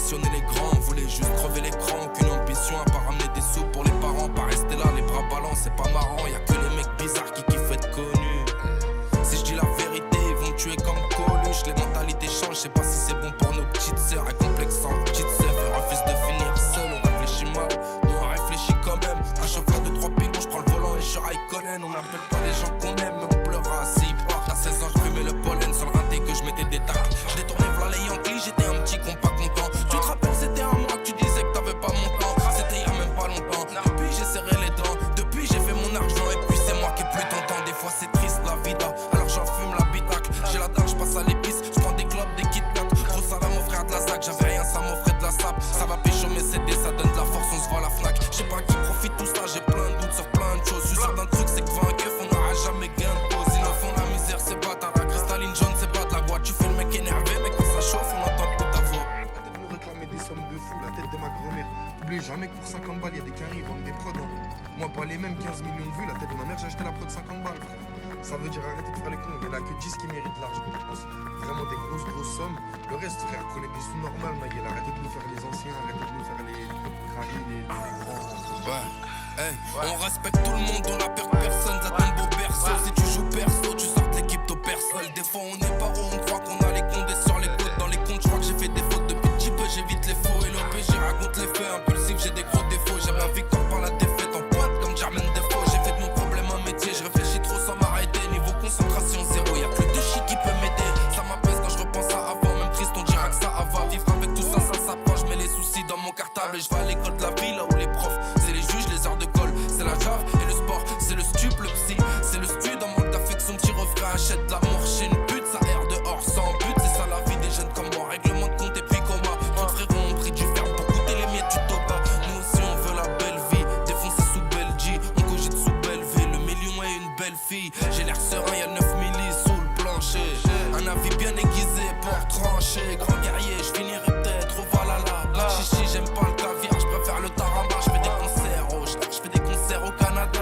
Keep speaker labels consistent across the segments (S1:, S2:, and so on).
S1: impressionner les grands, on voulait juste crever l'écran. Aucune ambition à part ramener des sous pour les parents. Pas rester là, les bras ballants, c'est pas marrant. Y'a que les mecs bizarres qui kiffent être connus. Si je dis la vérité, ils vont me tuer comme Coluche. Les mentalités changent, je sais pas si c'est bon pour nos petites sœurs. Et complexant, petites sœurs, elles refusent de finir seul. On réfléchit mal, nous on réfléchit quand même. Un chauffeur de 3 pigons, je prends le volant et je suis Raikkonen. On appelle pas les gens qu'on aime, mais on pleura s'ils partent. À 16 ans, je fumais le pollen sur le rinté que je mettais des tacs. Je détournais v'là les Yankees, j'étais un petit con pas content. Tu te rappelles, c'était un mois que tu disais que t'avais pas mon temps. C'était y'a même pas longtemps. Depuis j'ai serré les dents, depuis j'ai fait mon argent. Et puis c'est moi qui ai plus ton temps. Des fois c'est triste la vida, alors j'en fume la bitacle. J'ai la dalle, je passe à l'épice, je prends des clopes, des Kit Kat. Gros ça va m'offrir de la sac, j'avais rien, ça m'offrait de la sable. Ça va pécho mes CD, ça donne de la force, on se voit à la Fnac. Je sais pas qui profite tout ça, j'ai plein de doutes sur plein de choses. Je suis sûr d'un truc, c'est que vainqueur keuf, on n'aura jamais gain de cause. Ils en font la misère, c'est bâtard. La cristalline jaune, c'est pas de la boîte. Tu fais le mec énervé, mais quand ça chauffe, on entend plus ta voix.
S2: Arrêtez de nous réclamer des sommes de fou, la tête de ma grand-mère. N'oubliez jamais que pour 50 balles, y'a des carrés, ils vendent des prods. Hein. Moi, pas les mêmes 15 millions de vues, la tête de ma mère, j'ai acheté la prod 50 balles. Ça veut dire arrêtez de faire les cons, il y en a que 10 qui méritent de l'argent. Je pense vraiment des grosses sommes. Le reste, frère, prenez des sous normales, Maïel. Arrêtez de nous faire les anciens, arrêtez de nous faire les carrés, les grands.
S1: Ouais. Hey, on respecte tout le monde, on a peur de personne, ça tombe au berceau. Si tu joues perso, tu sors de l'équipe au perso. Des fois on est paro, on croit qu'on a les condés sur les côtes. Dans les comptes, je crois que j'ai fait des fautes depuis petit peu, j'évite les faux et l'OP, j'y raconte les faits impulsifs, j'ai des gros défauts. J'aime la victoire par la défaite en pointe comme Jermaine Defoe. J'ai fait de mon problème un métier, je réfléchis trop sans m'arrêter. Niveau concentration zéro, y'a plus de shit qui peut m'aider. Ça m'apaise quand je repense à avant, même triste on dira que ça va. Vivre avec tout ça, ça s'approche, je mets les soucis dans mon cartable. Et je vais à l'école de la ville, là où les profs, c'est les juges, les heures de colle. C'est la jave et le sport, c'est le stup, le psy. C'est le stud en manque d'affection, petit refrain, achète de l'amour chez une pute. Ça erre dehors sans but, c'est ça la vie des jeunes comme moi. Règlement de compte et puis coma. Ton frérot ont pris du fer pour goûter les miettes du toba. Nous aussi on veut la belle vie, défoncé sous Belgique. On cogite sous Belleville, le million est une belle fille. J'ai l'air serein, y'a 9 millis sous le plancher. Un avis bien aiguisé pour trancher. Grand guerrier, je finirai peut-être au Valhalla. Black chichi, j'aime pas le caviar, je préfère le tarama. Je fais des concerts au je fais des concerts au Canada.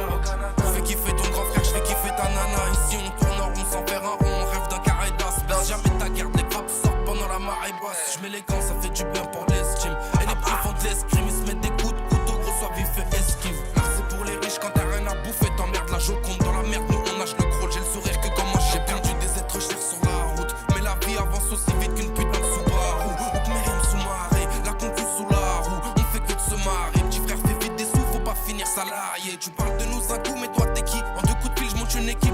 S1: Je fais kiffer ton grand frère, je fais kiffer ta nana. Ici on tourne en rond sans faire un rond, on rêve d'un carré d'as. Baisse jamais ta garde, les crapes sortent pendant la marée basse. Je mets les gants, ça fait du bien pour l'estime. Et les petits font de l'escrime, ils se mettent des coups de couteau, gros soit vif et esquive. Merci pour les riches quand t'as rien à bouffer, t'emmerdes la joconde dans la merde, nous on nage le crawl. J'ai le sourire que comme moi j'ai perdu des êtres chers sur la route. Mais la vie avance aussi vite qu'une putain de Subaru. Ou que Myriam sous-marée, la concu sous la roue. On fait que de se marrer, petit frère fait vite des sous, faut pas finir salarié. Tu parles de nous un coup, mais toi t'es qui? En 2 coups de fil, je monte une équipe.